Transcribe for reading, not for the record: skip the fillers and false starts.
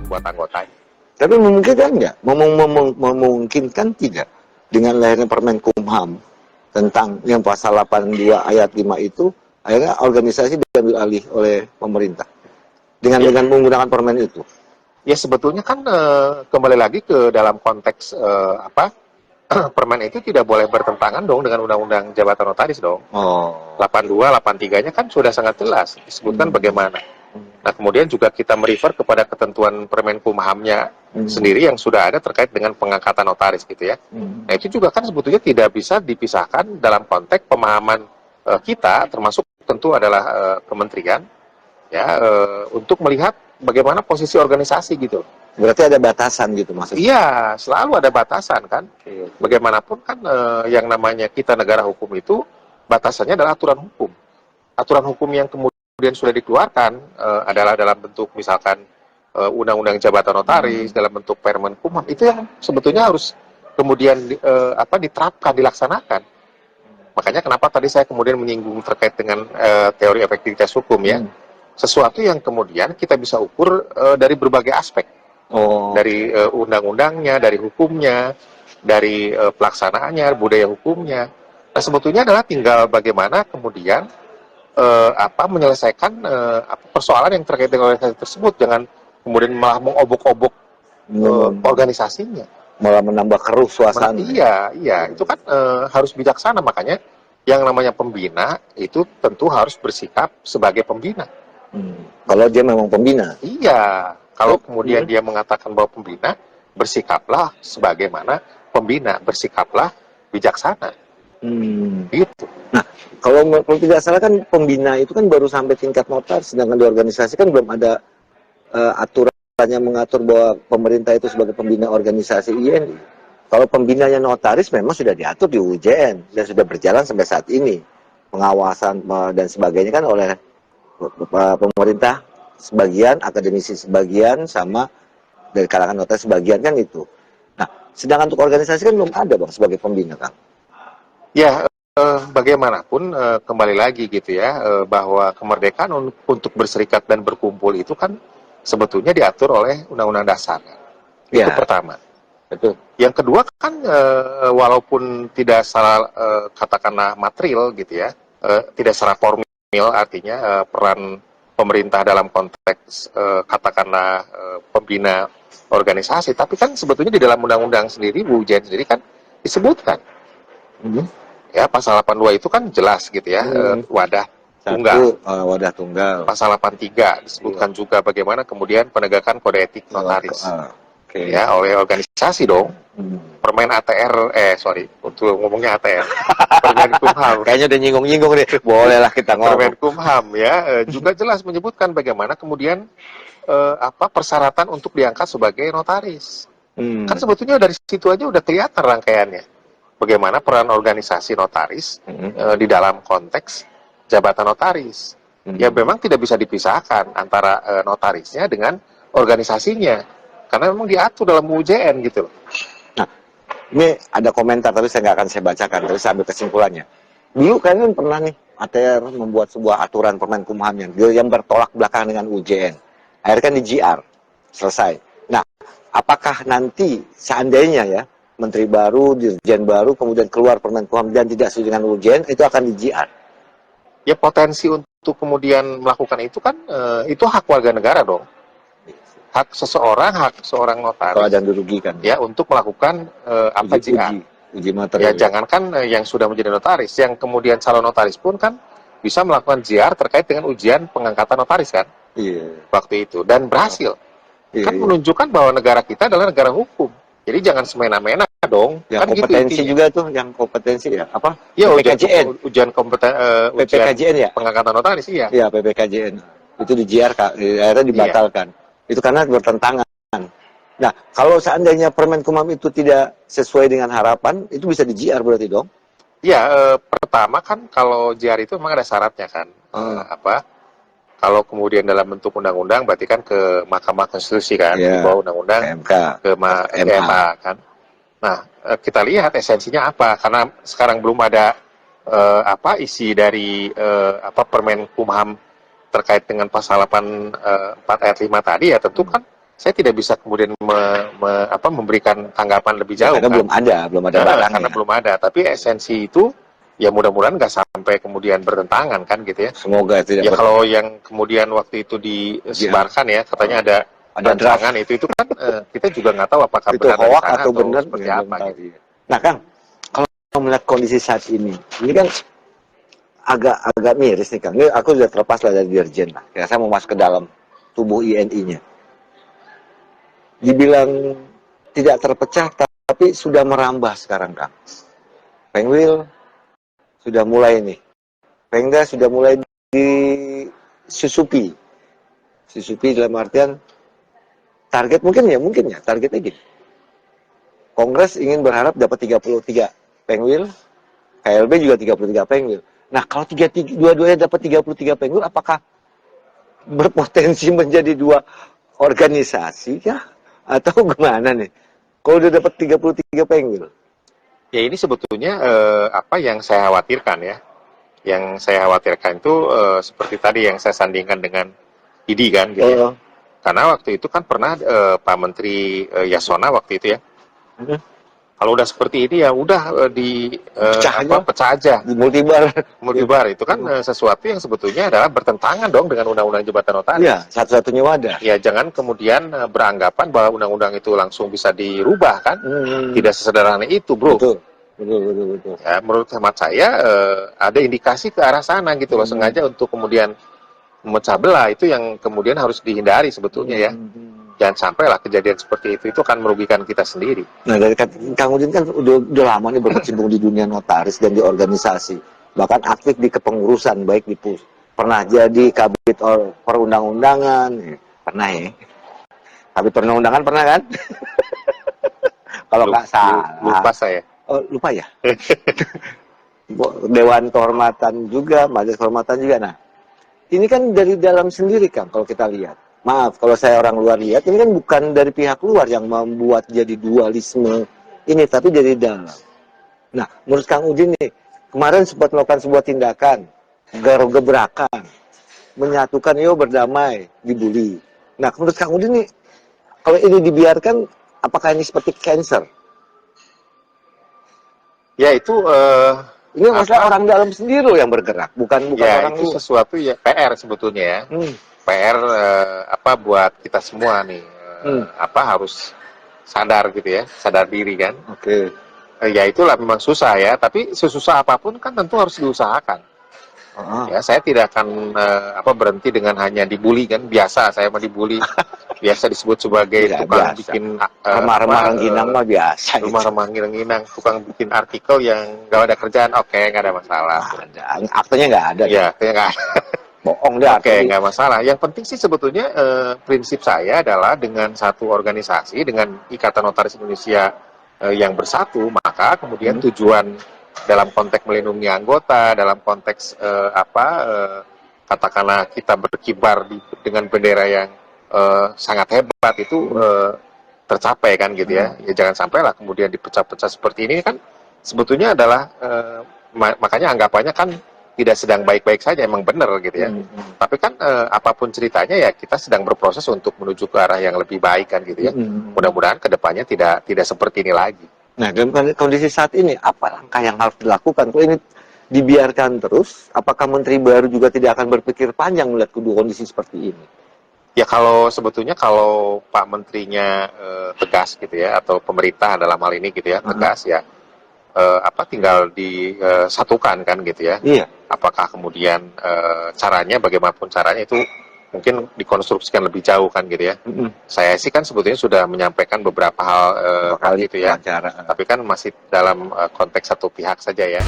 buat anggotanya. Tapi memungkinkan nggak? Memungkinkan tidak dengan lahirnya Permen Kumham tentang yang pasal 82 ayat 5 itu, akhirnya organisasi diambil alih oleh pemerintah dengan menggunakan permen itu. Ya sebetulnya kan kembali lagi ke dalam konteks permen itu tidak boleh bertentangan dong dengan undang-undang jabatan notaris dong. 82, 83-nya kan sudah sangat jelas disebutkan bagaimana. Nah kemudian juga kita merefer kepada ketentuan Permen Kumhamnya sendiri yang sudah ada terkait dengan pengangkatan notaris gitu ya. Nah itu juga kan sebetulnya tidak bisa dipisahkan dalam konteks pemahaman kita, termasuk tentu adalah kementerian ya untuk melihat bagaimana posisi organisasi gitu. Berarti ada batasan gitu maksudnya? Iya, selalu ada batasan kan. Bagaimanapun kan yang namanya kita negara hukum itu batasannya adalah aturan hukum. Aturan hukum yang kemudian sudah dikeluarkan adalah dalam bentuk misalkan undang-undang jabatan notaris, dalam bentuk Permen Kumham, itu yang sebetulnya harus kemudian diterapkan, dilaksanakan. Makanya kenapa tadi saya kemudian menyinggung terkait dengan teori efektivitas hukum ya. Sesuatu yang kemudian kita bisa ukur dari berbagai aspek. Dari undang-undangnya, dari hukumnya, dari pelaksanaannya, budaya hukumnya. Nah, sebetulnya adalah tinggal bagaimana kemudian menyelesaikan persoalan yang terkait dengan organisasi tersebut, jangan kemudian malah mengobok-obok organisasinya. Malah menambah keruh suasana. Iya, itu kan harus bijaksana, makanya yang namanya pembina itu tentu harus bersikap sebagai pembina. Kalau dia memang pembina. Iya. Kalau kemudian dia mengatakan bahwa pembina, bersikaplah sebagaimana pembina, bersikaplah bijaksana. Gitu. Nah, kalau tidak salah kan pembina itu kan baru sampai tingkat notaris, sedangkan di organisasi kan belum ada aturan yang mengatur bahwa pemerintah itu sebagai pembina organisasi INI. Kalau pembinanya notaris memang sudah diatur di UJN dan sudah berjalan sampai saat ini. Pengawasan dan sebagainya kan oleh pemerintah sebagian, akademisi sebagian, sama dari kalangan notaris sebagian kan itu. Nah, sedangkan untuk organisasi kan belum ada Bang sebagai pembina Kang. Ya, bagaimanapun kembali lagi gitu ya, bahwa kemerdekaan untuk berserikat dan berkumpul itu kan sebetulnya diatur oleh Undang-Undang Dasar. Itu pertama. Betul. Yang kedua kan walaupun tidak secara katakanlah material gitu ya, tidak secara formil artinya peran pemerintah dalam konteks katakanlah pembina organisasi, tapi kan sebetulnya di dalam undang-undang sendiri, UJN sendiri kan disebutkan. Ya, pasal 82 itu kan jelas gitu ya, wadah tunggal. Wadah tunggal. Pasal 83 disebutkan juga bagaimana kemudian penegakan kode etik notaris. Ya, oleh organisasi dong. Permen ATR, untuk ngomongnya ATR. Permen Kumham. Kayaknya udah nyinggung-nyinggung nih. Bolehlah kita ngomong. Permen Kumham ya, juga jelas menyebutkan bagaimana kemudian persyaratan untuk diangkat sebagai notaris. Kan sebetulnya dari situ aja udah kelihatan rangkaiannya. Bagaimana peran organisasi notaris di dalam konteks jabatan notaris. Ya memang tidak bisa dipisahkan antara notarisnya dengan organisasinya. Karena memang diatur dalam UJN gitu loh. Nah, ini ada komentar tapi saya nggak akan saya bacakan, tapi saya ambil kesimpulannya. Dulu kalian pernah nih ATR membuat sebuah aturan Permen Kumham yang bertolak belakang dengan UJN. Akhirnya kan di GR, selesai. Nah, apakah nanti seandainya ya, menteri baru, dirjen baru, kemudian keluar Permen Kumham dan tidak sesuai dengan UJN, itu akan di GR? Ya potensi untuk kemudian melakukan itu kan, itu hak warga negara dong. Hak seorang notaris. Kalau ada yang dirugikan. Ya, untuk melakukan uji material. Ya, jangankan yang sudah menjadi notaris, yang kemudian calon notaris pun kan bisa melakukan GR terkait dengan ujian pengangkatan notaris kan. Waktu itu. Dan berhasil. Kan menunjukkan bahwa negara kita adalah negara hukum. Jadi jangan semena-mena dong. Yang kan kompetensi gitu, juga tuh, yang kompetensi ya. Apa? Ya, PPKJN. PPKJN ya? Pengangkatan notaris, iya. Iya, PPKJN. Itu di GR, akhirnya dibatalkan. Itu karena bertentangan. Nah, kalau seandainya Permen Kumham itu tidak sesuai dengan harapan, itu bisa di GR berarti dong? Ya, pertama kan kalau GR itu memang ada syaratnya kan. Kalau kemudian dalam bentuk undang-undang berarti kan ke Mahkamah Konstitusi kan, di bawah undang-undang ke MA kan. Nah, kita lihat esensinya apa, karena sekarang belum ada isi dari Permen Kumham terkait dengan pasal 84 ayat 5 tadi ya, tentu kan saya tidak bisa kemudian memberikan tanggapan lebih jauh Karena kan. belum ada barang Karena ya. belum ada. Tapi esensi itu ya mudah-mudahan nggak sampai kemudian bertentangan kan gitu ya. Semoga tidak Ya kalau yang kemudian waktu itu disebarkan ya katanya ada ada draft rancangan itu kan kita juga nggak tahu apakah itu benar dari hoax sana atau benar seperti ya, apa gitu. iya. Nah Kang, kalau melihat kondisi saat ini kan agak miris nih Kang. Ini aku sudah terlepas lah dari Dirjen lah. Ya, saya mau masuk ke dalam tubuh INI-nya. Dibilang tidak terpecah, tapi sudah merambah sekarang Kang. Pengwil sudah mulai nih. Pengda sudah mulai disusupi. Susupi dalam artian target mungkin ya targetnya gini. Kongres ingin berharap dapat 33 Pengwil, KLB juga 33 Pengwil. Nah, kalau dua-duanya dapat 33 Pengwil, apakah berpotensi menjadi dua organisasi kah? Atau gimana nih? Kalau udah dapat 33 Pengwil. Ya ini sebetulnya apa yang saya khawatirkan ya. Yang saya khawatirkan itu seperti tadi yang saya sandingkan dengan IDI kan gitu ya. Karena waktu itu kan pernah Pak Menteri Yasona waktu itu ya. Kalau udah seperti ini ya udah pecah aja. Multibar itu kan sesuatu yang sebetulnya adalah bertentangan dong dengan Undang-Undang Jabatan Notaris. Iya, satu-satunya wadah. Ya jangan kemudian beranggapan bahwa undang-undang itu langsung bisa dirubah kan. Tidak sesederhana itu, Bro. Betul. Ya, menurut hemat saya ada indikasi ke arah sana gitu loh, sengaja untuk kemudian memecah belah, itu yang kemudian harus dihindari sebetulnya ya. Jangan sampai lah kejadian seperti itu akan merugikan kita sendiri. Nah, dari Kang Udin kan udah lama nih berkecimpung di dunia notaris dan di organisasi, bahkan aktif di kepengurusan, baik di pernah jadi kabit perundang-undangan, pernah ya. Kabit perundang-undangan pernah kan? Kalau nggak salah. Lupa saya. Oh, lupa ya. Dewan Kehormatan juga, Majelis Kehormatan juga. Nah, ini kan dari dalam sendiri Kang, kalau kita lihat. Maaf, kalau saya orang luar lihat, ini kan bukan dari pihak luar yang membuat jadi dualisme ini, tapi dari dalam. Nah, menurut Kang Udin nih, kemarin sempat melakukan sebuah tindakan, gebrakan, menyatukan, berdamai, dibully. Nah, menurut Kang Udin nih, kalau ini dibiarkan, apakah ini seperti cancer? Ya itu ini masalah orang dalam sendiri loh yang bergerak, bukan ya, orang itu sesuatu ya PR sebetulnya ya. PR buat kita semua nih harus sadar gitu ya, sadar diri kan. Oke. Ya itulah memang susah ya, tapi sesusah apapun kan tentu harus diusahakan. Ya saya tidak akan berhenti dengan hanya dibully kan, biasa saya mah dibully. Biasa disebut sebagai tukang bikin remah-remah rengginang mah biasa. Remah-remah rengginang, tukang bikin artikel yang gak ada kerjaan, oke, nggak ada masalah. Aktenya nggak ada. Ya, aktenya nggak ada. Bohong dia. Oke, nggak masalah. Yang penting sih sebetulnya prinsip saya adalah dengan satu organisasi, dengan Ikatan Notaris Indonesia yang bersatu, maka kemudian tujuan dalam konteks melindungi anggota, dalam konteks katakanlah kita berkibar dengan bendera yang sangat hebat itu tercapai kan gitu ya. Ya jangan sampailah kemudian dipecah-pecah seperti ini kan sebetulnya adalah makanya anggapannya kan tidak sedang baik-baik saja, emang benar gitu ya. Tapi kan apapun ceritanya ya kita sedang berproses untuk menuju ke arah yang lebih baik kan gitu ya. Mudah-mudahan kedepannya tidak seperti ini lagi. Nah, dalam kondisi saat ini apa langkah yang harus dilakukan? Kalau ini dibiarkan terus, apakah menteri baru juga tidak akan berpikir panjang melihat kedua kondisi seperti ini? Ya sebetulnya kalau Pak Menterinya tegas gitu ya, atau pemerintah dalam hal ini gitu ya tegas ya. Tinggal disatukan kan gitu ya. Iya. Apakah kemudian caranya, bagaimanapun caranya itu mungkin dikonstruksikan lebih jauh kan gitu ya. Saya sih kan sebetulnya sudah menyampaikan beberapa hal gitu ya. Tapi kan masih dalam konteks satu pihak saja ya.